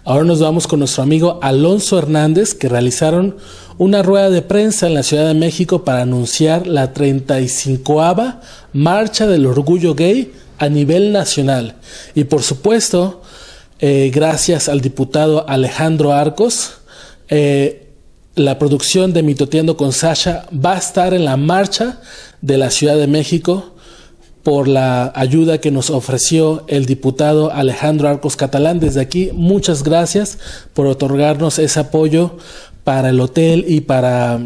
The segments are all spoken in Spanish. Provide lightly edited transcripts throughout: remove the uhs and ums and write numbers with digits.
Ahora nos vamos con nuestro amigo Alonso Hernández, que realizaron una rueda de prensa en la Ciudad de México para anunciar la 35ª Marcha del Orgullo Gay a nivel nacional. Y por supuesto, gracias al diputado Alejandro Arcos, la producción de Mitoteando con Sasha va a estar en la marcha de la Ciudad de México por la ayuda que nos ofreció el diputado Alejandro Arcos Catalán. Desde aquí, muchas gracias por otorgarnos ese apoyo para el hotel y para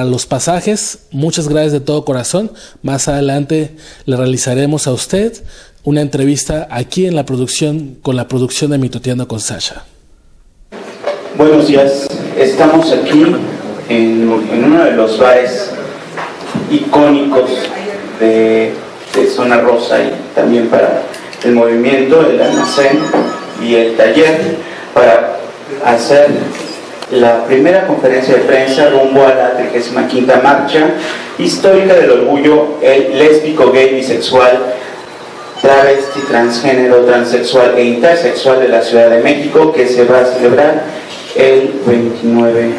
los pasajes. Muchas gracias de todo corazón. Más adelante le realizaremos a usted una entrevista aquí en la producción, con la producción de Mitoteando con Sasha. Buenos días, estamos aquí en uno de los bares icónicos de Zona Rosa y también para el movimiento, el almacén y el taller, para hacer la primera conferencia de prensa rumbo a la 35ª Marcha Histórica del Orgullo Lésbico, Gay, Bisexual, Travesti, Transgénero, Transexual e Intersexual de la Ciudad de México, que se va a celebrar el 29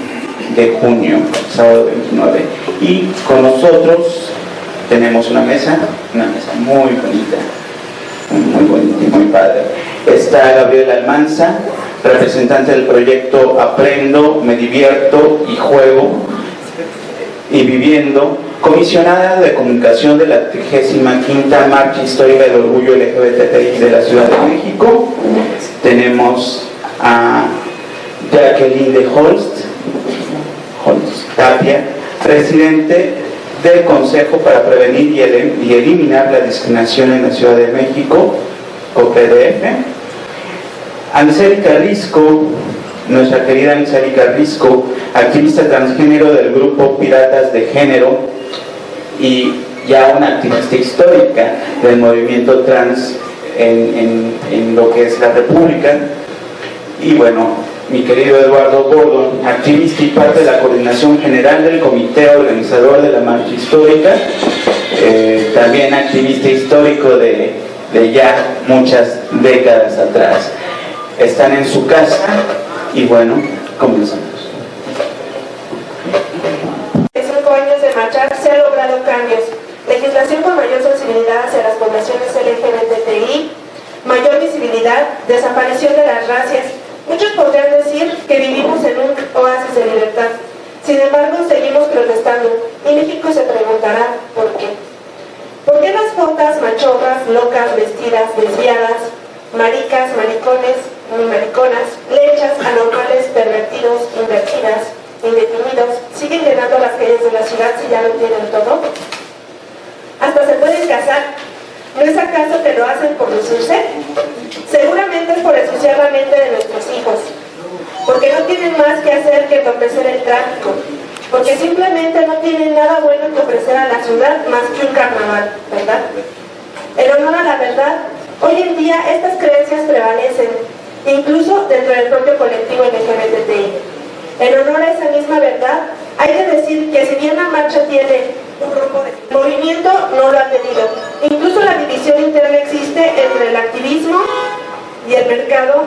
de junio, sábado 29. Y con nosotros tenemos una mesa muy bonita y muy padre. Está Gabriela Almanza, representante del proyecto Aprendo, Me Divierto y Juego y Viviendo, comisionada de comunicación de la 35ª Marcha Histórica del Orgullo LGBTI de la Ciudad de México. Tenemos a Jacqueline de Holst Tapia, presidente del Consejo para Prevenir y Eliminar la Discriminación en la Ciudad de México, COPEDF. Angélica Risco, nuestra querida Angélica Risco, activista transgénero del grupo Piratas de Género y ya una activista histórica del movimiento trans en lo que es la República. Y bueno, mi querido Eduardo Gordon, activista y parte de la coordinación general del comité organizador de la marcha histórica, también activista histórico de ya muchas décadas atrás. Están en su casa y bueno, comenzamos. En 5 años de marchar se han logrado cambios: legislación con mayor sensibilidad hacia las poblaciones LGBTI, mayor visibilidad, desaparición de las racias. Muchos podrían decir que vivimos en un oasis de libertad. Sin embargo, seguimos protestando y México se preguntará ¿por qué? ¿Por qué las jotas, machorras, locas, vestidas, desviadas, maricas, maricones, mariconas, lechas, anormales, pervertidos, invertidas, indefinidos, siguen llenando las calles de la ciudad si ya lo tienen todo? Hasta se pueden casar. ¿No es acaso que lo hacen por lucirse? Seguramente es por ensuciar la mente de nuestros hijos, porque no tienen más que hacer que entorpecer el tráfico, porque simplemente no tienen nada bueno que ofrecer a la ciudad más que un carnaval, ¿verdad? En honor a la verdad, hoy en día estas creencias prevalecen, incluso dentro del propio colectivo LGBTI. En honor a esa misma verdad, hay que decir que si bien la marcha tiene un grupo de movimiento, no lo ha tenido. Incluso la división interna existe entre el activismo y el mercado.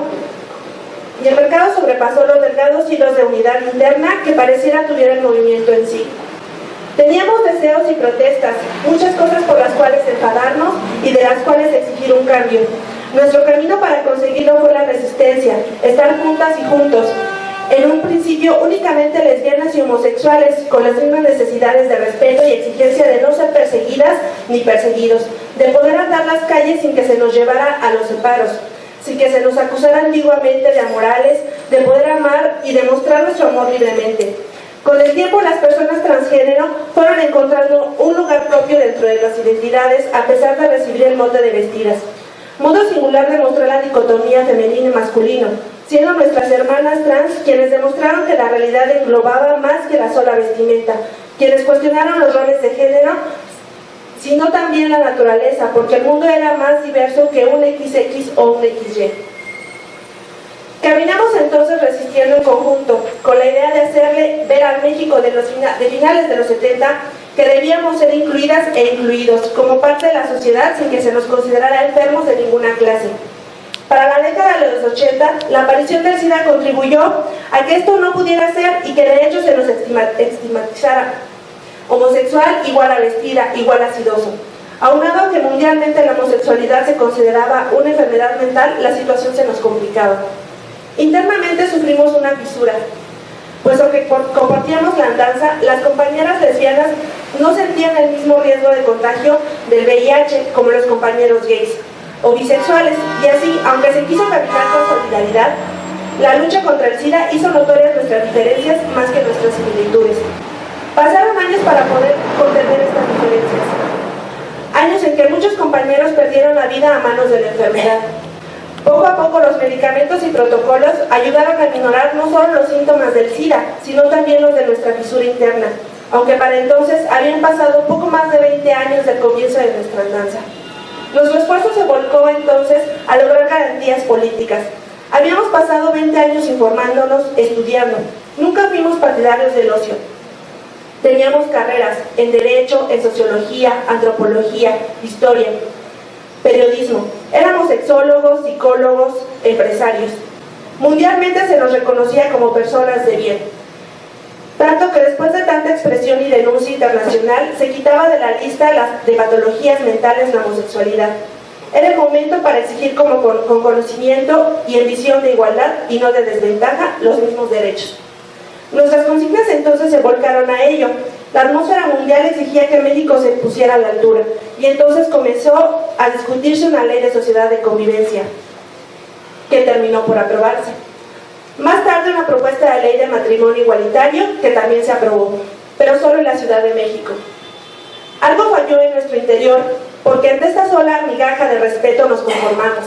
Y el mercado sobrepasó los delgados hilos de unidad interna que pareciera tuviera el movimiento en sí. Teníamos deseos y protestas, muchas cosas por las cuales enfadarnos y de las cuales exigir un cambio. Nuestro camino para conseguirlo fue la resistencia, estar juntas y juntos. En un principio únicamente lesbianas y homosexuales, con las mismas necesidades de respeto y exigencia de no ser perseguidas ni perseguidos, de poder andar las calles sin que se nos llevara a los separos, sin que se nos acusara ambiguamente de amorales, de poder amar y demostrar nuestro amor libremente. Con el tiempo las personas transgénero fueron encontrando un lugar propio dentro de las identidades a pesar de recibir el mote de vestidas. Modo singular demostró la dicotomía femenino y masculino, siendo nuestras hermanas trans quienes demostraron que la realidad englobaba más que la sola vestimenta, quienes cuestionaron los roles de género, sino también la naturaleza, porque el mundo era más diverso que un XX o un XY. Caminamos entonces resistiendo en conjunto, con la idea de hacerle ver al México de finales de los 70 que debíamos ser incluidas e incluidos como parte de la sociedad sin que se nos considerara enfermos de ninguna clase. Para la década de los 80, la aparición del SIDA contribuyó a que esto no pudiera ser y que de hecho se nos estigmatizara. Homosexual igual a vestida, igual a sidoso. Aunado a que mundialmente la homosexualidad se consideraba una enfermedad mental, la situación se nos complicaba. Internamente sufrimos una fisura, pues aunque compartíamos la andanza, las compañeras lesbianas no sentían el mismo riesgo de contagio del VIH como los compañeros gays o bisexuales, y así, aunque se quiso caminar con solidaridad, la lucha contra el SIDA hizo notorias nuestras diferencias más que nuestras similitudes. Pasaron años para poder contener estas diferencias. Años en que muchos compañeros perdieron la vida a manos de la enfermedad. Poco a poco los medicamentos y protocolos ayudaron a minorar no solo los síntomas del SIDA, sino también los de nuestra fisura interna, aunque para entonces habían pasado poco más de 20 años del comienzo de nuestra andanza. Nuestro esfuerzo se volcó entonces a lograr garantías políticas. Habíamos pasado 20 años informándonos, estudiando. Nunca fuimos partidarios del ocio. Teníamos carreras en Derecho, en Sociología, Antropología, Historia, Periodismo. Éramos sexólogos, psicólogos, empresarios. Mundialmente se nos reconocía como personas de bien. Tanto que después de tanta expresión y denuncia internacional, se quitaba de la lista de patologías mentales la homosexualidad. Era el momento para exigir con conocimiento y en visión de igualdad y no de desventaja los mismos derechos. Nuestras consignas entonces se volcaron a ello. La atmósfera mundial exigía que México se pusiera a la altura, y entonces comenzó a discutirse una ley de sociedad de convivencia, que terminó por aprobarse. Más tarde una propuesta de ley de matrimonio igualitario, que también se aprobó, pero solo en la Ciudad de México. Algo falló en nuestro interior, porque ante esta sola migaja de respeto nos conformamos.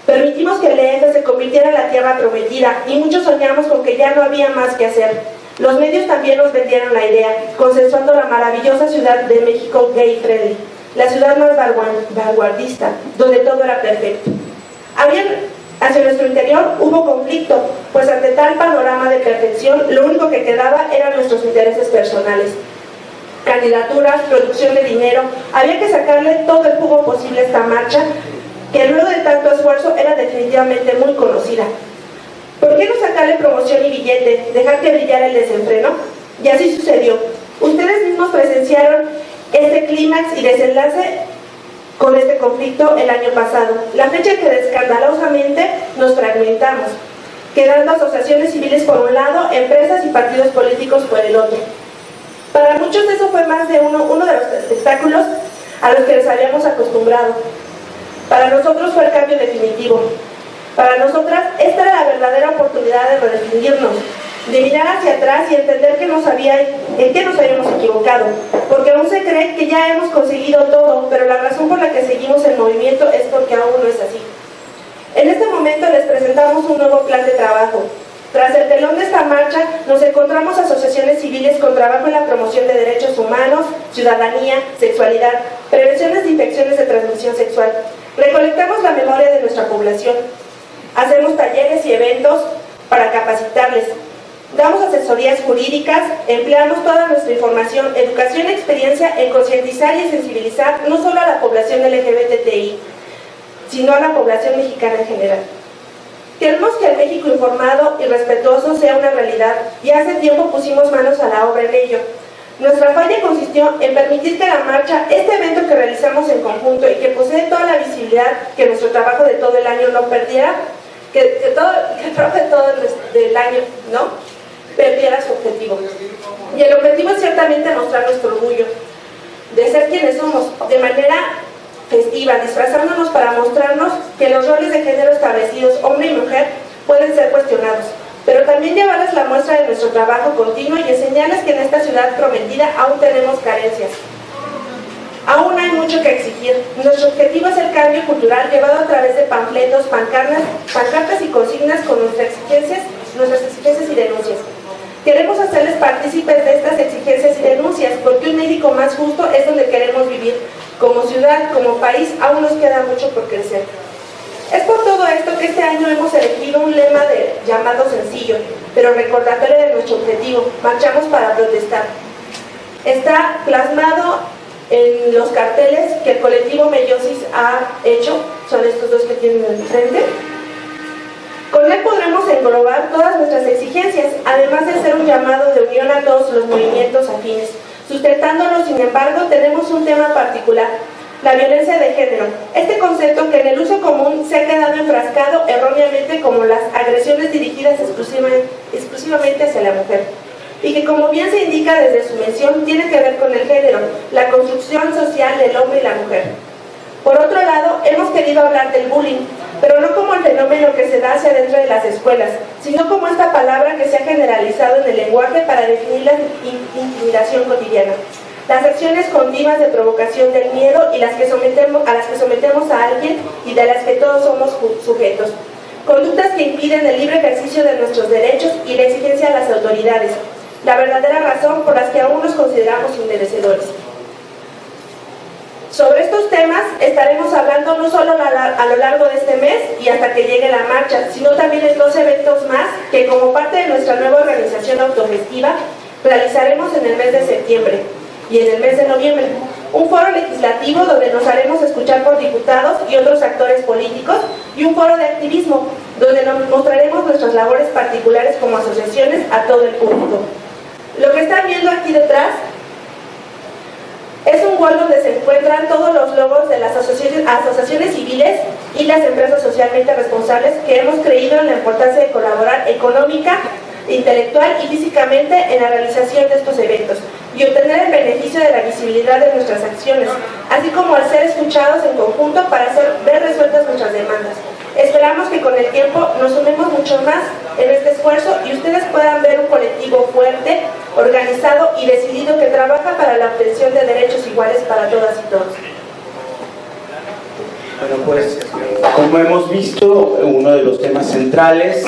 Permitimos que el EF se convirtiera en la tierra prometida, y muchos soñamos con que ya no había más que hacer. Los medios también nos vendieron la idea, consensuando la maravillosa Ciudad de México gay friendly, la ciudad más vanguardista, donde todo era perfecto. Hacia nuestro interior hubo conflicto, pues ante tal panorama de perfección, lo único que quedaba eran nuestros intereses personales. Candidaturas, producción de dinero, había que sacarle todo el jugo posible a esta marcha, que luego de tanto esfuerzo era definitivamente muy conocida. ¿Por qué no sacarle promoción y billete, dejar que brillara el desenfreno? Y así sucedió. Ustedes mismos presenciaron este clímax y desenlace con este conflicto el año pasado, la fecha en que escandalosamente nos fragmentamos, quedando asociaciones civiles por un lado, empresas y partidos políticos por el otro. Para muchos eso fue más de uno de los espectáculos a los que les habíamos acostumbrado. Para nosotros fue el cambio definitivo. Para nosotras esta era la verdadera oportunidad de redefinirnos, de mirar hacia atrás y entender en qué nos habíamos equivocado, porque aún se cree que ya hemos conseguido todo, pero la razón por la que seguimos en movimiento es porque aún no es así. En este momento les presentamos un nuevo plan de trabajo. Tras el telón de esta marcha nos encontramos asociaciones civiles con trabajo en la promoción de derechos humanos, ciudadanía, sexualidad, prevenciones de infecciones de transmisión sexual. Recolectamos la memoria de nuestra población. Hacemos talleres y eventos para capacitarles. Damos asesorías jurídicas, empleamos toda nuestra información, educación y experiencia en concientizar y sensibilizar no solo a la población LGBTI, sino a la población mexicana en general. Queremos que el México informado y respetuoso sea una realidad, y hace tiempo pusimos manos a la obra en ello. Nuestra falla consistió en permitir que la marcha, este evento que realizamos en conjunto y que posee toda la visibilidad que nuestro trabajo de todo el año no perdiera, que el trabajo de todo el año no perdiera su objetivo. Y el objetivo es ciertamente mostrar nuestro orgullo de ser quienes somos, de manera festiva, disfrazándonos para mostrarnos que los roles de género establecidos, hombre y mujer, pueden ser cuestionados, pero también llevarles la muestra de nuestro trabajo continuo y enseñarles que en esta ciudad prometida aún tenemos carencias. Aún hay mucho que exigir. Nuestro objetivo es el cambio cultural llevado a través de panfletos, pancartas y consignas con nuestras exigencias y denuncias. Queremos hacerles partícipes de estas exigencias y denuncias, porque un México más justo es donde queremos vivir. Como ciudad, como país, aún nos queda mucho por crecer. Es por todo esto que este año hemos elegido un lema llamado sencillo, pero recordatorio de nuestro objetivo: marchamos para protestar. Está plasmado en los carteles que el colectivo Meiosis ha hecho, son estos dos que tienen enfrente. Con él podremos englobar todas nuestras exigencias, además de ser un llamado de unión a todos los movimientos afines. Sustentándolo, sin embargo, tenemos un tema particular: la violencia de género. Este concepto, que en el uso común se ha quedado enfrascado erróneamente como las agresiones dirigidas exclusivamente hacia la mujer, y que, como bien se indica desde su mención, tiene que ver con el género, la construcción social del hombre y la mujer. Por otro lado, hemos querido hablar del bullying, pero no como el fenómeno que se da hacia dentro de las escuelas, sino como esta palabra que se ha generalizado en el lenguaje para definir la intimidación cotidiana. Las acciones continuas de provocación del miedo y a las que sometemos a alguien y de las que todos somos sujetos. Conductas que impiden el libre ejercicio de nuestros derechos y la exigencia a las autoridades, la verdadera razón por las que aún nos consideramos inmerecedores. Sobre estos temas estaremos hablando no solo a lo largo de este mes y hasta que llegue la marcha, sino también en 2 eventos más que, como parte de nuestra nueva organización autogestiva, realizaremos en el mes de septiembre y en el mes de noviembre. Un foro legislativo donde nos haremos escuchar por diputados y otros actores políticos, y un foro de activismo donde nos mostraremos nuestras labores particulares como asociaciones a todo el público. Lo que están viendo aquí detrás es un wall donde se encuentran todos los logos de las asociaciones civiles y las empresas socialmente responsables que hemos creído en la importancia de colaborar económica, intelectual y físicamente en la realización de estos eventos y obtener el beneficio de la visibilidad de nuestras acciones, así como al ser escuchados en conjunto para ver resueltas nuestras demandas. Esperamos que con el tiempo nos sumemos mucho más en este esfuerzo y ustedes puedan ver un colectivo fuerte, organizado y decidido que trabaja para la obtención de derechos iguales para todas y todos. Bueno, pues, como hemos visto, uno de los temas centrales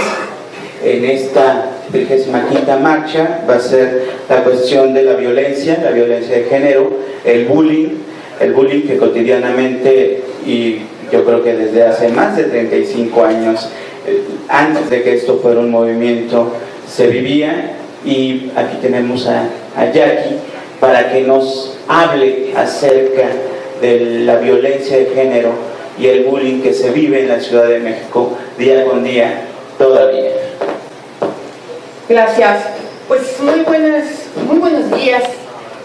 en esta 35ª marcha va a ser la cuestión de la violencia de género, el bullying que cotidianamente, y yo creo que desde hace más de 35 años, antes de que esto fuera un movimiento, se vivía. Y aquí tenemos a Jackie para que nos hable acerca de la violencia de género y el bullying que se vive en la Ciudad de México día con día todavía. Gracias. Pues muy buenos días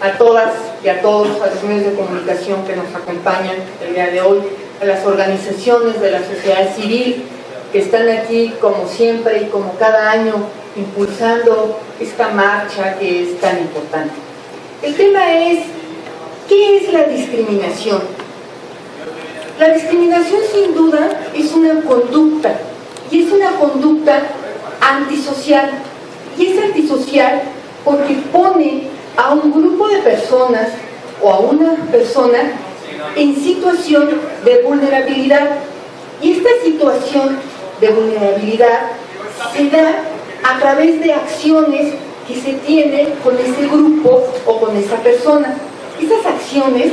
a todas y a todos, a los medios de comunicación que nos acompañan el día de hoy, a las organizaciones de la sociedad civil que están aquí como siempre y como cada año impulsando esta marcha que es tan importante. El tema es: ¿qué es la discriminación? La discriminación, sin duda, es una conducta, y es una conducta antisocial. Y es antisocial porque pone a un grupo de personas o a una persona en situación de vulnerabilidad. Y esta situación de vulnerabilidad se da a través de acciones que se tiene con ese grupo o con esa persona. Esas acciones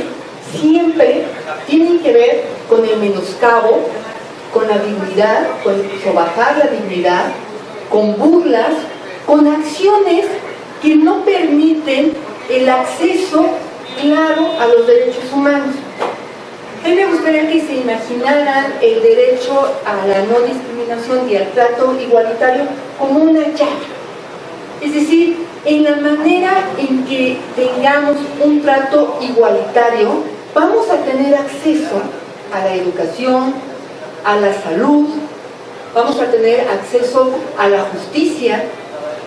siempre tienen que ver con el menoscabo, con la dignidad, con sobajar la dignidad, con burlas, con acciones que no permiten el acceso claro a los derechos humanos. A mí me gustaría que se imaginaran el derecho a la no discriminación y al trato igualitario como una llave. Es decir, en la manera en que tengamos un trato igualitario, vamos a tener acceso a la educación, a la salud, vamos a tener acceso a la justicia,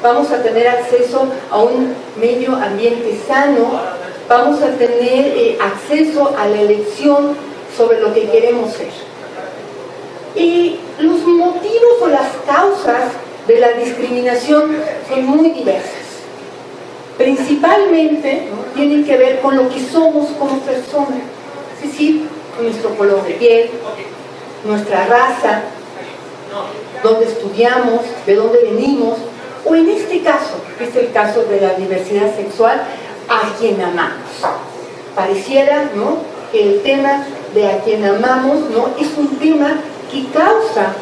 vamos a tener acceso a un medio ambiente sano, vamos a tener acceso a la elección sobre lo que queremos ser. Y los motivos o las causas de la discriminación son muy diversas. Principalmente tienen que ver con lo que somos como personas, es decir, nuestro color de piel, nuestra raza, dónde estudiamos, de dónde venimos, o en este caso, que es el caso de la diversidad sexual, a quien amamos. Pareciera, ¿no?, que el tema de a quien amamos, ¿no?, es un tema que causa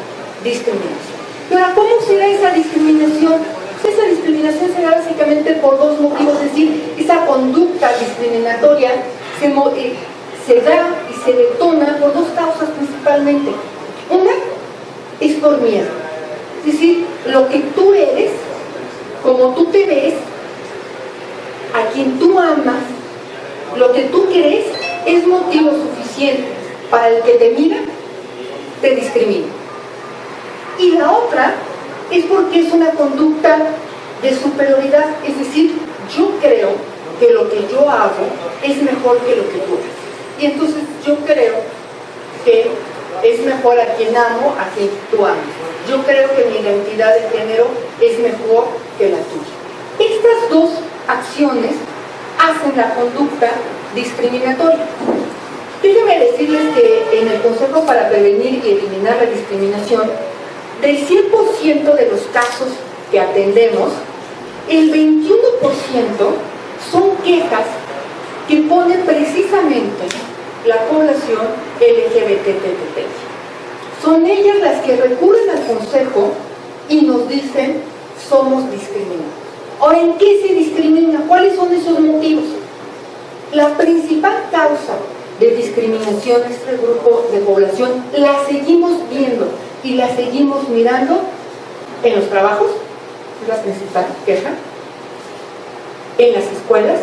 discriminación. Pero ¿cómo se da esa discriminación? Pues esa discriminación se da básicamente por dos motivos, es decir, esa conducta discriminatoria se da y se detona por dos causas principalmente. Una es por miedo, es decir, lo que tú eres, como tú te ves, a quien tú amas, lo que tú crees es motivo suficiente para el que te mira, te discrimina. Y la otra es porque es una conducta de superioridad, es decir, yo creo que lo que yo hago es mejor que lo que tú haces. Y entonces yo creo que es mejor a quien amo, a quien tú amas. Yo creo que mi identidad de género es mejor que la tuya. Estas dos acciones hacen la conducta discriminatoria. Déjenme decirles que en el Consejo para Prevenir y Eliminar la Discriminación, del 100% de los casos que atendemos, el 21% son quejas que pone precisamente la población LGBTT. Son ellas las que recurren al Consejo y nos dicen somos discriminados. Ahora, ¿en qué se discrimina? ¿Cuáles son esos motivos? La principal causa de discriminación de este grupo de población la seguimos viendo y la seguimos mirando en los trabajos, es la principal queja, en las escuelas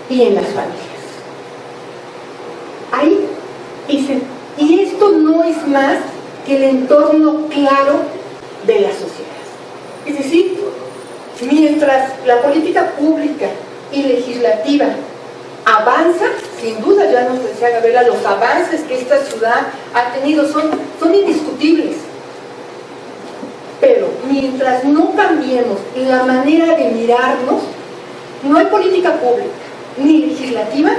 y en las familias. Ahí dicen, y esto no es más que el entorno claro de la sociedad. Es decir, mientras la política pública y legislativa avanza, sin duda ya nos decía Gabriela, los avances que esta ciudad ha tenido son indiscutibles. Pero mientras no cambiemos la manera de mirarnos, no hay política pública ni legislativa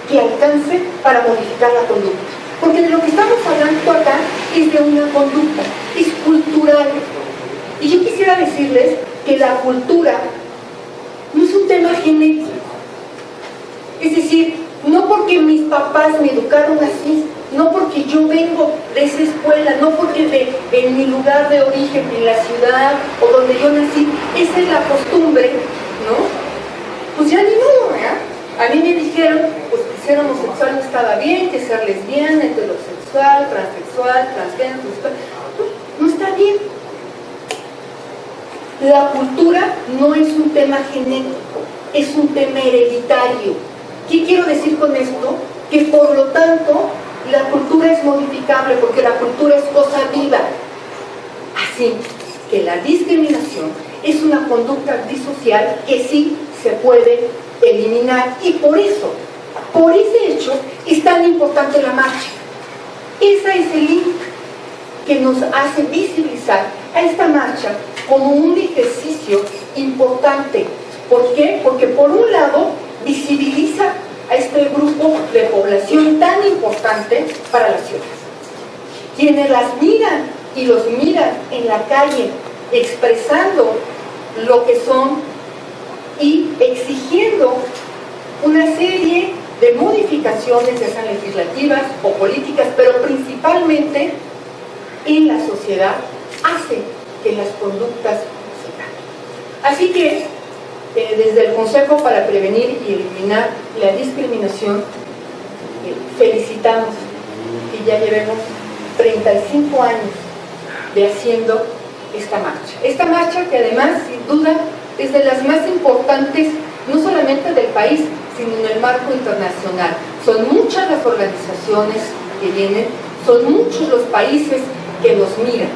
que alcance para modificar la conducta. Porque de lo que estamos hablando acá es de una conducta, es cultural. Y yo quisiera decirles que la cultura no es un tema genético. Es decir, no porque mis papás me educaron así, no porque yo vengo de esa escuela, no porque en mi lugar de origen, en la ciudad o donde yo nací, esa es la costumbre, ¿no? Pues ya ni modo, ¿verdad? A mí me dijeron pues, que ser homosexual no estaba bien, que ser lesbiana, heterosexual, transexual, transgénero, no está bien. La cultura no es un tema genético, es un tema hereditario. ¿Qué quiero decir con esto? Que por lo tanto la cultura es modificable porque la cultura es cosa viva. Así que la discriminación es una conducta antisocial que sí se puede eliminar y por eso, por ese hecho, es tan importante la marcha. Ese es el link que nos hace visibilizar a esta marcha como un ejercicio importante. ¿Por qué? Porque por un lado visibiliza a este grupo de población tan importante para la ciudad. Quienes las miran y los miran en la calle expresando lo que son y exigiendo una serie de modificaciones, ya sean legislativas o políticas, pero principalmente en la sociedad, hace que las conductas se cambien. Así que desde el Consejo para Prevenir y Eliminar la Discriminación, felicitamos que ya llevemos 35 años de haciendo esta marcha. Esta marcha que además, sin duda, es de las más importantes, no solamente del país, sino en el marco internacional. Son muchas las organizaciones que vienen, son muchos los países que nos miran.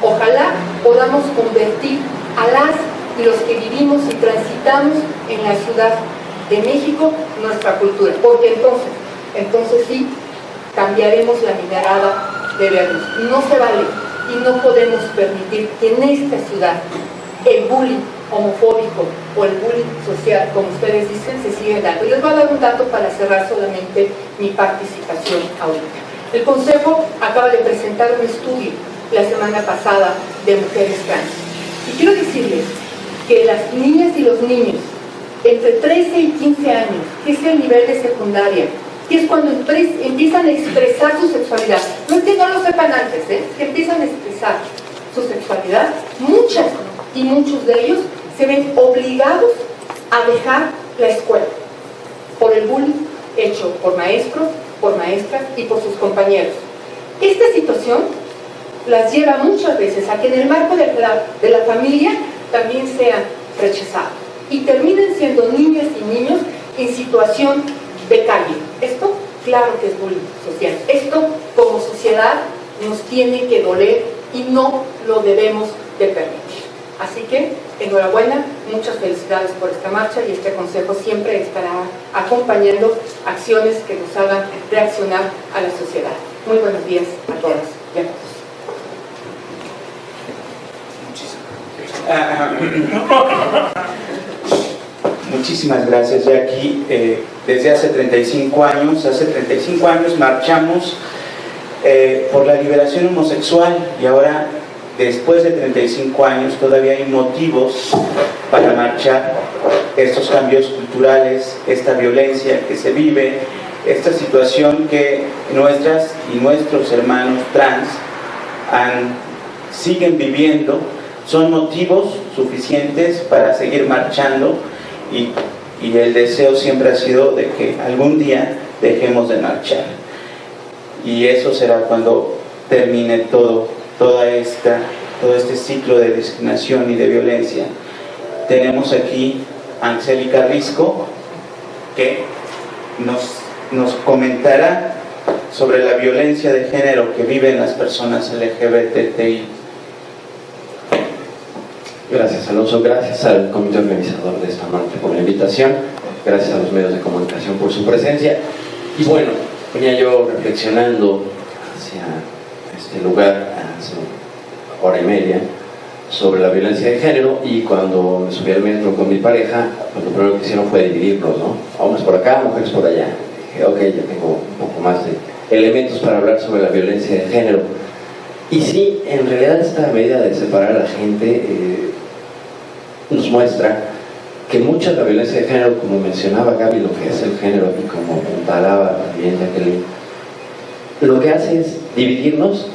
Ojalá podamos convertir a las y los que vivimos y transitamos en la Ciudad de México nuestra cultura, porque entonces sí cambiaremos la mirada de vernos. No se vale y no podemos permitir que en esta ciudad el bullying homofóbico o el bullying social, como ustedes dicen, se sigue dando. Y les voy a dar un dato para cerrar solamente mi participación ahorita. El Consejo acaba de presentar un estudio la semana pasada de mujeres trans. Y quiero decirles que las niñas y los niños entre 13 y 15 años, que es el nivel de secundaria, que es cuando empiezan a expresar su sexualidad, no es que no lo sepan antes, que empiezan a expresar su sexualidad, muchas y muchos de ellos se ven obligados a dejar la escuela. por el bullying hecho por maestros, por maestras y por sus compañeros. Esta situación las lleva muchas veces a que en el marco de la familia también sean rechazados y terminen siendo niñas y niños en situación de calle. Esto, claro que es bullying social. Esto, como sociedad, nos tiene que doler y no lo debemos de permitir. Así que, enhorabuena, muchas felicidades por esta marcha y este consejo siempre estará acompañando acciones que nos hagan reaccionar a la sociedad. Muy buenos días a todas y a todos. Muchísimas gracias, Jackie. Desde hace 35 años marchamos por la liberación homosexual y ahora, después de 35 años, todavía hay motivos para marchar. Estos cambios culturales, esta violencia que se vive, esta situación que nuestras y nuestros hermanos trans siguen viviendo, son motivos suficientes para seguir marchando y el deseo siempre ha sido de que algún día dejemos de marchar. Y eso será cuando termine todo este ciclo de discriminación y de violencia. Tenemos aquí a Angélica Risco, que nos comentará sobre la violencia de género que viven las personas LGBTI. Gracias, Alonso. Gracias al comité organizador de esta marcha por la invitación. Gracias a los medios de comunicación por su presencia. Y bueno, venía yo reflexionando hacia este lugar hace una hora y media sobre la violencia de género, y cuando me subí al metro con mi pareja, pues lo primero que hicieron fue dividirnos, ¿no? Hombres por acá, mujeres por allá. Dije, ok, ya tengo un poco más de elementos para hablar sobre la violencia de género. Y sí, en realidad esta medida de separar a la gente nos muestra que mucha de la violencia de género, como mencionaba Gaby, lo que es el género, y como apuntalaba también Jacqueline, lo que hace es dividirnos,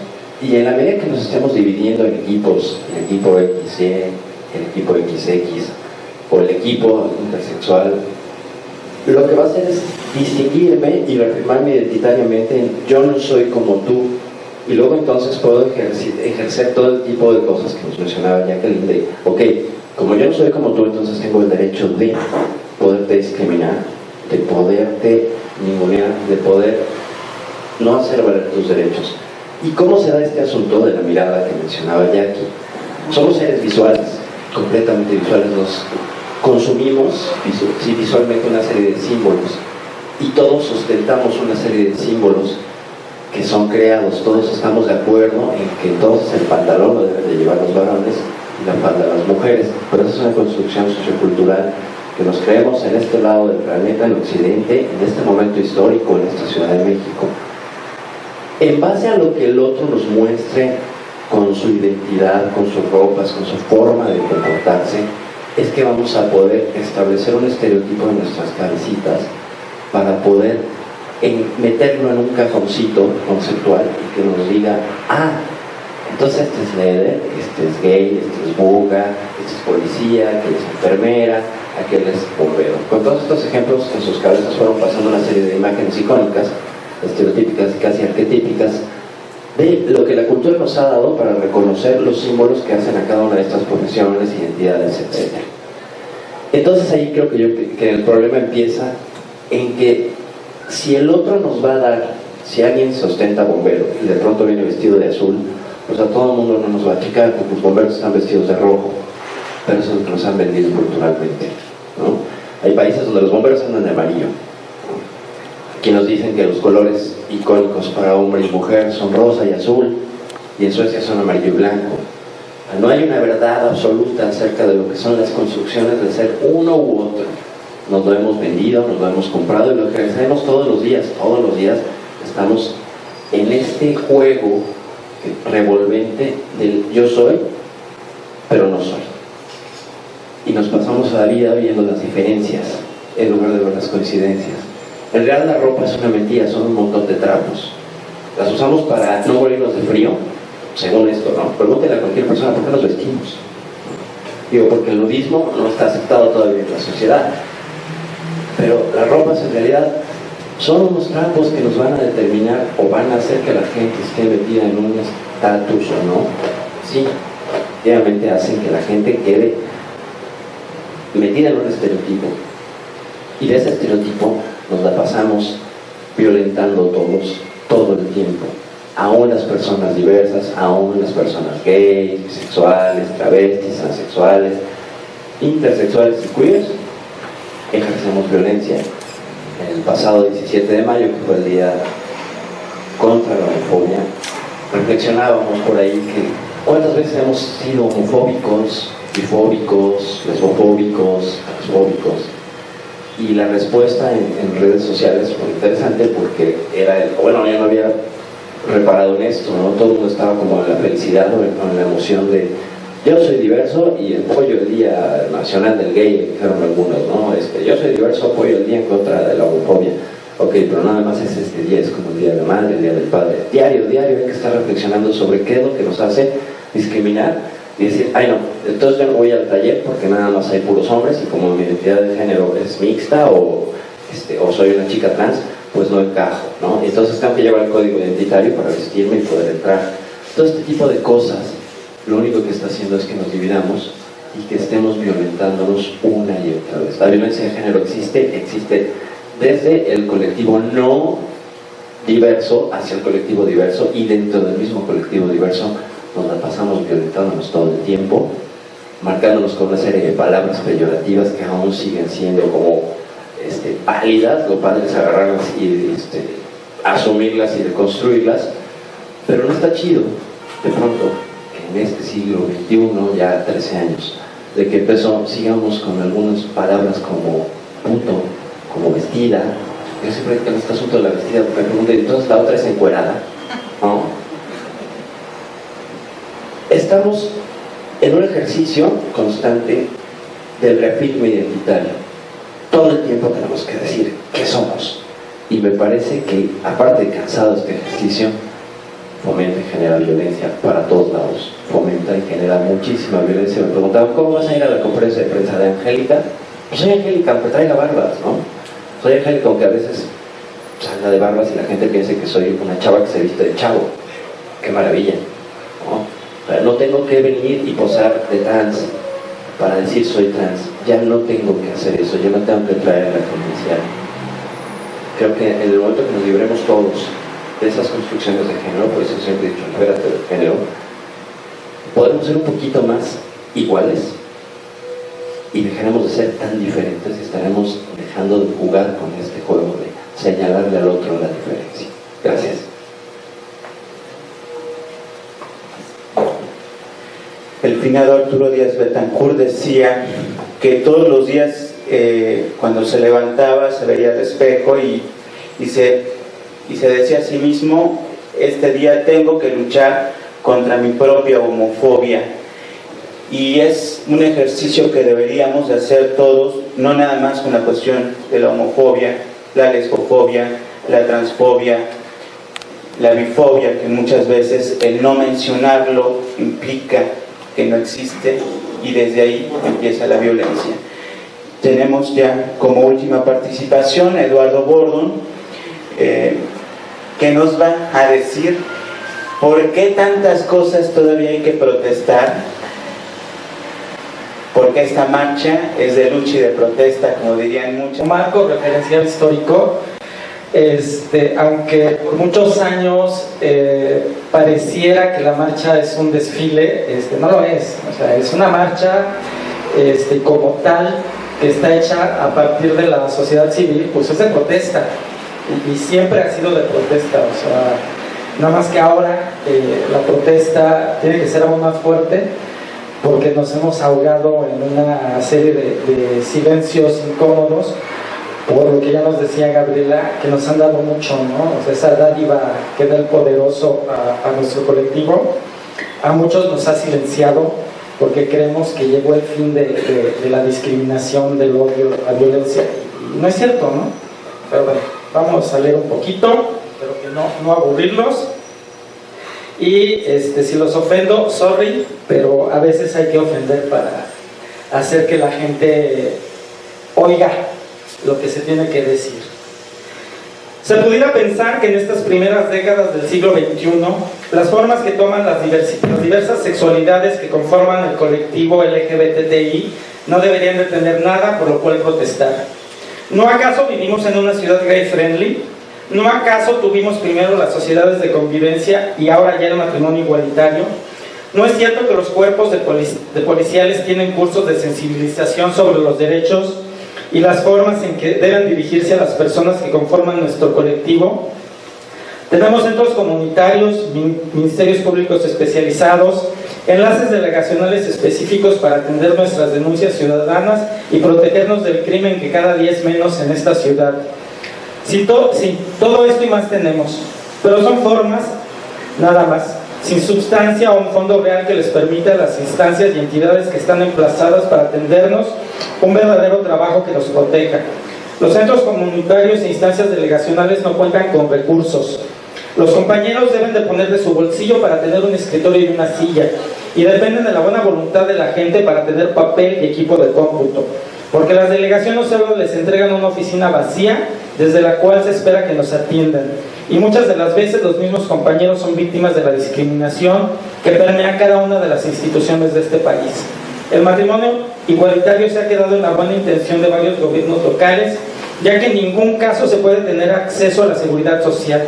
y en la medida que nos estemos dividiendo en equipos, el equipo XY, el equipo XX o el equipo intersexual, lo que va a hacer es distinguirme y reafirmarme identitariamente en yo no soy como tú, y luego entonces puedo ejercer todo el tipo de cosas que nos mencionaba Jacqueline, de ok, como yo no soy como tú, entonces tengo el derecho de poderte discriminar, de poderte ningunear, de poder no hacer valer tus derechos. ¿Y cómo se da este asunto de la mirada que mencionaba Jackie? Somos seres visuales, completamente visuales, nos consumimos visualmente una serie de símbolos, y todos sustentamos una serie de símbolos que son creados. Todos estamos de acuerdo en que entonces el pantalón lo deben de llevar los varones y la falda las mujeres, pero esa es una construcción sociocultural que nos creemos en este lado del planeta, en Occidente, en este momento histórico, en esta Ciudad de México, en base a lo que el otro nos muestre con su identidad, con sus ropas, con su forma de comportarse, es que vamos a poder establecer un estereotipo en nuestras cabecitas para poder meterlo en un cajoncito conceptual y que nos diga, entonces este es líder, este es gay, este es buga, este es policía, aquel es enfermera, aquel es bombero. Con todos estos ejemplos en sus cabezas fueron pasando una serie de imágenes icónicas, estereotípicas y casi arquetípicas, de lo que la cultura nos ha dado para reconocer los símbolos que hacen a cada una de estas profesiones, identidades, etc. Entonces ahí creo que el problema empieza en que si el otro nos va a dar, si alguien se ostenta bombero y de pronto viene vestido de azul, pues a todo el mundo no nos va a aplicar, porque los bomberos están vestidos de rojo, pero eso es lo que nos han vendido culturalmente, ¿no? Hay países donde los bomberos andan de amarillo, aquí nos dicen que los colores icónicos para hombre y mujer son rosa y azul, y en Suecia son amarillo y blanco. No hay una verdad absoluta acerca de lo que son las construcciones de ser uno u otro. Nos lo hemos vendido, nos lo hemos comprado, y lo que hacemos todos los días estamos en este juego revolvente del yo soy, pero no soy. Y nos pasamos la vida viendo las diferencias en lugar de ver las coincidencias. En realidad la ropa es una mentira, son un montón de trapos. Las usamos para no morirnos de frío, según esto, ¿no? Pregúntenle a cualquier persona por qué nos vestimos. Digo, porque el nudismo no está aceptado todavía en la sociedad. pero las ropas en realidad son unos trapos que nos van a determinar o van a hacer que la gente esté metida en un estatus o no. Sí, efectivamente hacen que la gente quede metida en un estereotipo, y de ese estereotipo nos la pasamos violentando todos, todo el tiempo, aún las personas diversas, aún las personas gays, bisexuales, travestis, transexuales, intersexuales y queers, ejercemos violencia. En el pasado 17 de mayo, que fue el día contra la homofobia, reflexionábamos por ahí que cuántas veces hemos sido homofóbicos, bifóbicos, lesbofóbicos, transfóbicos, y la respuesta en redes sociales fue interesante porque era bueno, yo no había reparado en esto, ¿no? Todo el mundo estaba como en la felicidad o en la emoción de yo soy diverso y apoyo el Día Nacional del Gay, dijeron algunos, ¿no? Yo soy diverso, apoyo el día en contra de la homofobia. Ok, pero nada más es este día, es como el Día de la Madre, el Día del Padre. Diario hay que estar reflexionando sobre qué es lo que nos hace discriminar y decir, ay no, entonces yo no voy al taller porque nada más hay puros hombres y como mi identidad de género es mixta o soy una chica trans, pues no encajo, ¿no? Y entonces tengo que llevar el código identitario para vestirme y poder entrar. Todo este tipo de cosas, lo único que está haciendo es que nos dividamos y que estemos violentándonos una y otra vez. La violencia de género existe desde el colectivo no diverso hacia el colectivo diverso, y dentro del mismo colectivo diverso nos la pasamos violentándonos todo el tiempo, marcándonos con una serie de palabras peyorativas que aún siguen siendo como válidas. Lo padre es agarrarlas y asumirlas y deconstruirlas, pero no está chido de pronto que en este siglo XXI, ya 13 años de que empezó, sigamos con algunas palabras como puto, como vestida. Yo siempre en este asunto de la vestida me pregunto, entonces la otra es encuerada, ¿no? Estamos en un ejercicio constante del reafirme identitario. Todo el tiempo tenemos que decir qué somos, y me parece que, aparte de cansado este ejercicio, fomenta y genera violencia para todos lados, fomenta y genera muchísima violencia. Me preguntaban, ¿cómo vas a ir a la conferencia de prensa de Angélica? Pues soy Angélica, aunque traiga barbas, ¿no? Soy Angélica, aunque a veces salga de barbas y la gente piense que soy una chava que se viste de chavo. ¡Qué maravilla! ¿No? O sea, no tengo que venir y posar de trans para decir soy trans. Ya no tengo que hacer eso, yo no tengo que traer la credencial. Creo que en el momento que nos libremos todos de esas construcciones de género, por eso siempre he dicho, libérate del género, podremos ser un poquito más iguales y dejaremos de ser tan diferentes y estaremos dejando de jugar con este juego de señalarle al otro la diferencia. Gracias. El finado Arturo Díaz Betancourt decía que todos los días cuando se levantaba se veía al espejo y se decía a sí mismo, este día tengo que luchar contra mi propia homofobia. Y es un ejercicio que deberíamos de hacer todos, no nada más con la cuestión de la homofobia, la lesbofobia, la transfobia, la bifobia, que muchas veces el no mencionarlo implica que no existe, y desde ahí empieza la violencia. Tenemos ya como última participación a Eduardo Bordon, que nos va a decir por qué tantas cosas todavía hay que protestar, porque esta marcha es de lucha y de protesta, como dirían muchos. Marco referencial histórico, aunque por muchos años pareciera que la marcha es un desfile, no lo es. O sea, es una marcha como tal, que está hecha a partir de la sociedad civil, pues es de protesta, y siempre ha sido de protesta. O sea, nada más que ahora la protesta tiene que ser aún más fuerte, porque nos hemos ahogado en una serie de silencios incómodos, por lo que ya nos decía Gabriela, que nos han dado mucho, ¿no? O sea, esa dádiva que da el poderoso a nuestro colectivo, a muchos nos ha silenciado, porque creemos que llegó el fin de la discriminación, del odio, la violencia. Y no es cierto, ¿no? Pero bueno, vamos a leer un poquito, espero que no aburrirlos. Y si los ofendo, sorry, pero a veces hay que ofender para hacer que la gente oiga lo que se tiene que decir. Se pudiera pensar que en estas primeras décadas del siglo XXI, las formas que toman las diversas sexualidades que conforman el colectivo LGBTI no deberían de tener nada por lo cual protestar. ¿No acaso vivimos en una ciudad gay friendly? ¿No acaso tuvimos primero las sociedades de convivencia y ahora ya el matrimonio igualitario? ¿No es cierto que los cuerpos de policiales tienen cursos de sensibilización sobre los derechos y las formas en que deben dirigirse a las personas que conforman nuestro colectivo? Tenemos centros comunitarios, ministerios públicos especializados, enlaces delegacionales específicos para atender nuestras denuncias ciudadanas y protegernos del crimen que cada día es menos en esta ciudad. Sí, todo esto y más tenemos, pero son formas, nada más, sin sustancia o un fondo real que les permita a las instancias y entidades que están emplazadas para atendernos un verdadero trabajo que nos proteja. Los centros comunitarios e instancias delegacionales no cuentan con recursos. Los compañeros deben de poner de su bolsillo para tener un escritorio y una silla, y dependen de la buena voluntad de la gente para tener papel y equipo de cómputo, porque las delegaciones solo les entregan una oficina vacía desde la cual se espera que nos atiendan, y muchas de las veces los mismos compañeros son víctimas de la discriminación que permea cada una de las instituciones de este país. El matrimonio igualitario se ha quedado en la buena intención de varios gobiernos locales, ya que en ningún caso se puede tener acceso a la seguridad social.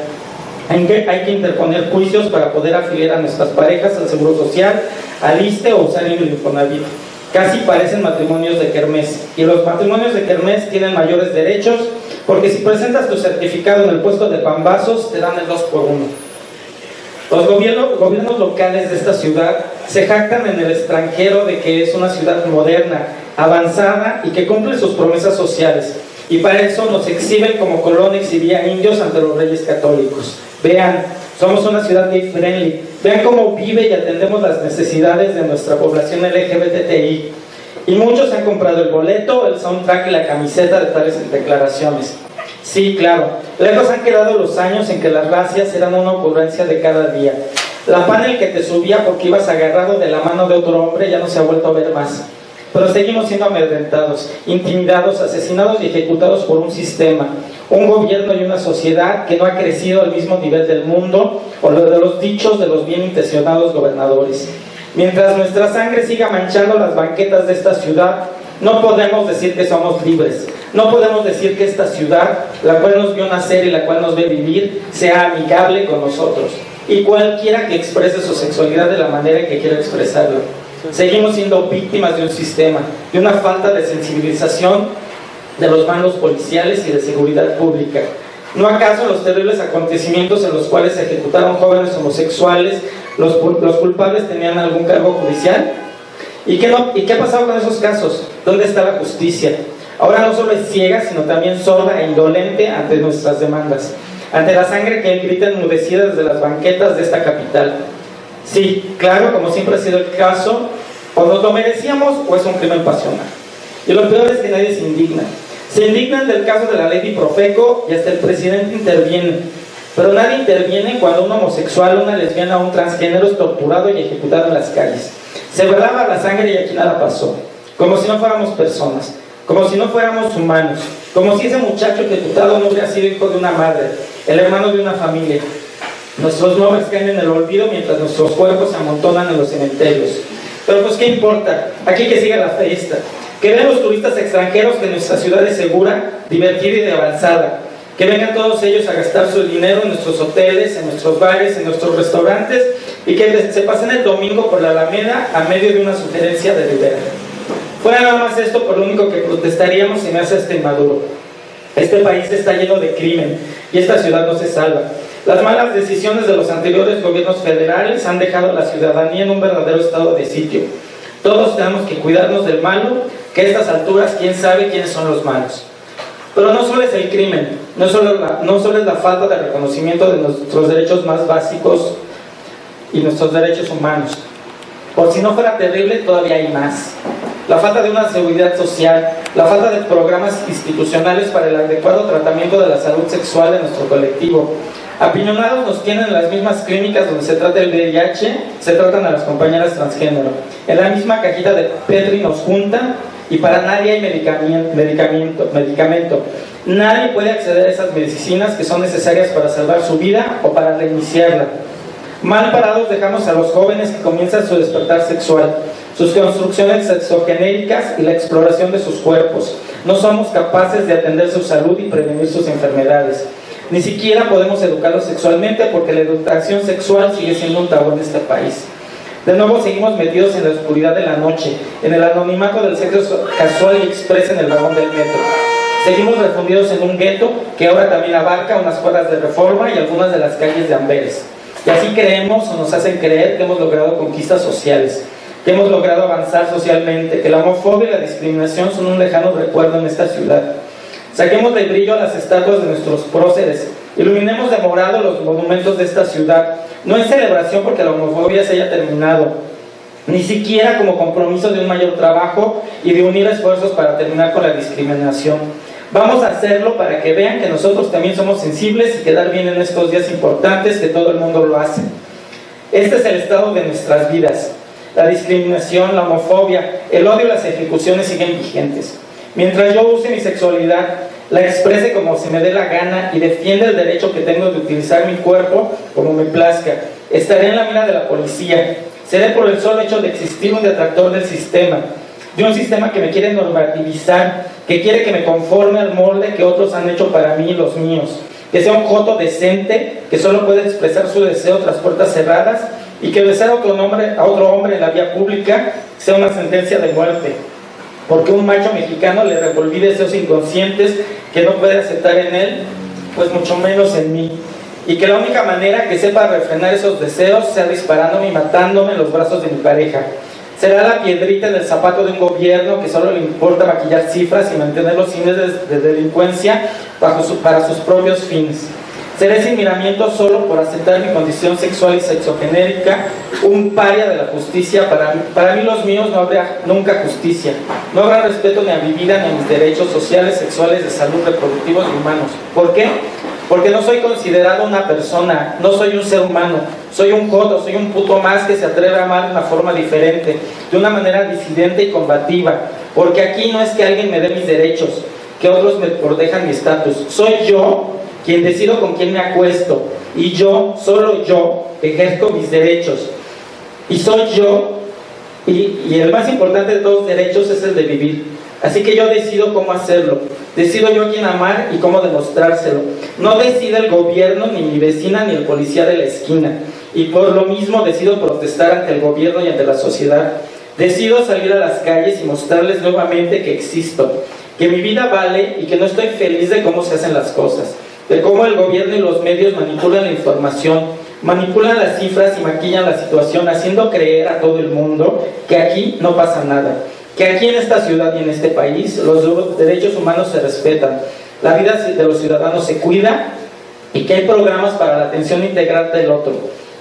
Hay que interponer juicios para poder afiliar a nuestras parejas al Seguro Social, al ISSSTE o usar el Infonavit. Casi parecen matrimonios de kermés, y los matrimonios de kermés tienen mayores derechos, porque si presentas tu certificado en el puesto de pambazos, te dan el 2x1. Los gobiernos locales de esta ciudad se jactan en el extranjero de que es una ciudad moderna, avanzada y que cumple sus promesas sociales, y para eso nos exhiben como Colón exhibía indios ante los reyes católicos. Vean, somos una ciudad gay friendly. Vean cómo vive y atendemos las necesidades de nuestra población LGBTI. Y muchos han comprado el boleto, el soundtrack y la camiseta de tales declaraciones. Sí, claro, lejos han quedado los años en que las racias eran una ocurrencia de cada día. La panel que te subía porque ibas agarrado de la mano de otro hombre ya no se ha vuelto a ver más. Pero seguimos siendo amedrentados, intimidados, asesinados y ejecutados por un sistema, un gobierno y una sociedad que no ha crecido al mismo nivel del mundo o lo de los dichos de los bien intencionados gobernadores. Mientras nuestra sangre siga manchando las banquetas de esta ciudad, no podemos decir que somos libres. No podemos decir que esta ciudad, la cual nos vio nacer y la cual nos ve vivir, sea amigable con nosotros. Y cualquiera que exprese su sexualidad de la manera en que quiera expresarlo. Seguimos siendo víctimas de un sistema, de una falta de sensibilización de los mandos policiales y de seguridad pública. ¿No acaso los terribles acontecimientos en los cuales se ejecutaron jóvenes homosexuales, los culpables tenían algún cargo judicial? ¿Y qué ha pasado con esos casos? ¿Dónde está la justicia? Ahora no solo es ciega, sino también sorda e indolente ante nuestras demandas, ante la sangre que grita enmudecida desde las banquetas de esta capital. Sí, claro, como siempre ha sido el caso, o nos lo merecíamos o es un crimen pasional. Y lo peor es que nadie se indigna. Se indignan del caso de la ley de Profeco y hasta el presidente interviene. Pero nadie interviene cuando un homosexual, una lesbiana o un transgénero es torturado y ejecutado en las calles. Se velaba la sangre y aquí nada pasó. Como si no fuéramos personas, como si no fuéramos humanos, como si ese muchacho ejecutado no hubiera sido hijo de una madre, el hermano de una familia. Nuestros nombres caen en el olvido mientras nuestros cuerpos se amontonan en los cementerios. Pero pues qué importa, aquí que siga la fiesta. Que vean los turistas extranjeros que nuestra ciudad es segura, divertida y de avanzada. Que vengan todos ellos a gastar su dinero en nuestros hoteles, en nuestros bares, en nuestros restaurantes, y que se pasen el domingo por la Alameda a medio de una sugerencia de Rivera. Fuera nada más esto, por lo único que protestaríamos si me hace este inmaduro. Este país está lleno de crimen y esta ciudad no se salva. Las malas decisiones de los anteriores gobiernos federales han dejado a la ciudadanía en un verdadero estado de sitio. Todos tenemos que cuidarnos del malo, que a estas alturas quién sabe quiénes son los malos. Pero no solo es el crimen, no solo es la falta de reconocimiento de nuestros derechos más básicos y nuestros derechos humanos. Por si no fuera terrible, todavía hay más. La falta de una seguridad social, la falta de programas institucionales para el adecuado tratamiento de la salud sexual en nuestro colectivo. Apiñonados nos tienen en las mismas clínicas donde se trata el VIH, se tratan a las compañeras transgénero. En la misma cajita de Petri nos juntan y para nadie hay medicamento. Nadie puede acceder a esas medicinas que son necesarias para salvar su vida o para reiniciarla. Mal parados dejamos a los jóvenes que comienzan su despertar sexual, sus construcciones sexogenéricas y la exploración de sus cuerpos. No somos capaces de atender su salud y prevenir sus enfermedades. Ni siquiera podemos educarlos sexualmente porque la educación sexual sigue siendo un tabú en este país. De nuevo seguimos metidos en la oscuridad de la noche, en el anonimato del sexo casual y express en el vagón del metro. Seguimos refundidos en un gueto que ahora también abarca unas cuadras de Reforma y algunas de las calles de Amberes. Y así creemos o nos hacen creer que hemos logrado conquistas sociales, que hemos logrado avanzar socialmente, que la homofobia y la discriminación son un lejano recuerdo en esta ciudad. Saquemos del brillo a las estatuas de nuestros próceres, iluminemos de morado los monumentos de esta ciudad, no en celebración porque la homofobia se haya terminado, ni siquiera como compromiso de un mayor trabajo y de unir esfuerzos para terminar con la discriminación. Vamos a hacerlo para que vean que nosotros también somos sensibles y quedar bien en estos días importantes que todo el mundo lo hace. Este es el estado de nuestras vidas. La discriminación, la homofobia, el odio y las ejecuciones siguen vigentes. Mientras yo use mi sexualidad, la exprese como se me dé la gana y defienda el derecho que tengo de utilizar mi cuerpo como me plazca, estaré en la mira de la policía. Seré por el solo hecho de existir un detractor del sistema, de un sistema que me quiere normativizar, que quiere que me conforme al molde que otros han hecho para mí y los míos, que sea un joto decente, que solo puede expresar su deseo tras puertas cerradas y que besar a otro hombre en la vía pública sea una sentencia de muerte, porque un macho mexicano le revolví deseos inconscientes que no puede aceptar en él, pues mucho menos en mí, y que la única manera que sepa refrenar esos deseos sea disparándome y matándome en los brazos de mi pareja. Será la piedrita en el zapato de un gobierno que solo le importa maquillar cifras y mantener los índices de delincuencia para sus propios fines. Seré sin miramiento solo por aceptar mi condición sexual y sexogenérica, un paria de la justicia. Para mí los míos no habrá nunca justicia. No habrá respeto ni a mi vida ni a mis derechos sociales, sexuales, de salud, reproductivos y humanos. ¿Por qué? Porque no soy considerado una persona, no soy un ser humano, soy un joto, soy un puto más que se atreve a amar de una forma diferente, de una manera disidente y combativa. Porque aquí no es que alguien me dé mis derechos, que otros me protejan mi estatus. Soy yo quien decido con quién me acuesto, y yo, solo yo, ejerzo mis derechos. Y soy yo, y el más importante de todos los derechos es el de vivir. Así que yo decido cómo hacerlo, decido yo a quién amar y cómo demostrárselo. No decide el gobierno, ni mi vecina, ni el policía de la esquina. Y por lo mismo decido protestar ante el gobierno y ante la sociedad. Decido salir a las calles y mostrarles nuevamente que existo, que mi vida vale y que no estoy feliz de cómo se hacen las cosas, de cómo el gobierno y los medios manipulan la información, manipulan las cifras y maquillan la situación, haciendo creer a todo el mundo que aquí no pasa nada, que aquí en esta ciudad y en este país los derechos humanos se respetan, la vida de los ciudadanos se cuida y que hay programas para la atención integral del otro,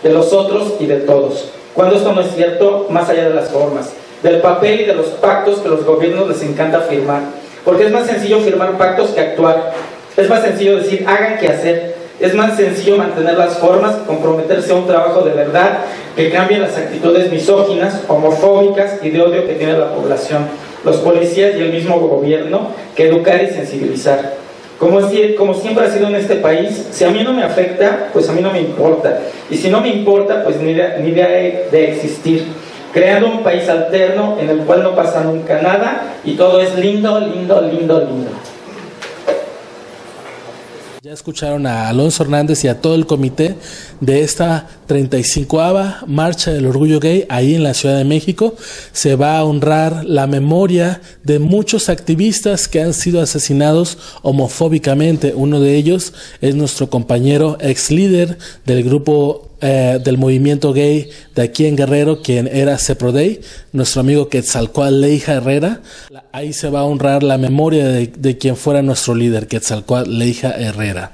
de los otros y de todos. Cuando esto no es cierto, más allá de las formas, del papel y de los pactos que los gobiernos les encanta firmar, porque es más sencillo firmar pactos que actuar. Es más sencillo decir, hagan que hacer. Es más sencillo mantener las formas, comprometerse a un trabajo de verdad que cambie las actitudes misóginas, homofóbicas y de odio que tiene la población, los policías y el mismo gobierno, que educar y sensibilizar. Como siempre ha sido en este país, si a mí no me afecta, pues a mí no me importa. Y si no me importa, pues ni idea de existir. Creando un país alterno en el cual no pasa nunca nada y todo es lindo, lindo, lindo, lindo. Ya escucharon a Alonso Hernández y a todo el comité de esta 35ª Marcha del Orgullo Gay ahí en la Ciudad de México. Se va a honrar la memoria de muchos activistas que han sido asesinados homofóbicamente. Uno de ellos es nuestro compañero ex líder del grupo del movimiento gay de aquí en Guerrero, quien era Ceproday, nuestro amigo Quetzalcóatl Leija Herrera. Ahí se va a honrar la memoria de quien fuera nuestro líder, Quetzalcóatl Leija Herrera.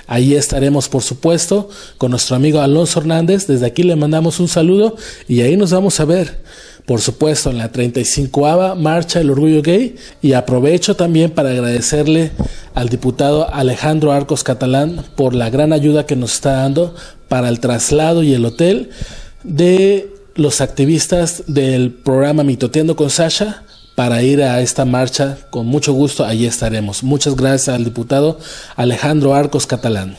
Ahí estaremos, por supuesto, con nuestro amigo Alonso Hernández. Desde aquí le mandamos un saludo y ahí nos vamos a ver, por supuesto, en la 35ª Marcha del Orgullo Gay. Y aprovecho también para agradecerle al diputado Alejandro Arcos Catalán por la gran ayuda que nos está dando para el traslado y el hotel de los activistas del programa Mitoteando con Sasha para ir a esta marcha, con mucho gusto allí estaremos. Muchas gracias al diputado Alejandro Arcos Catalán.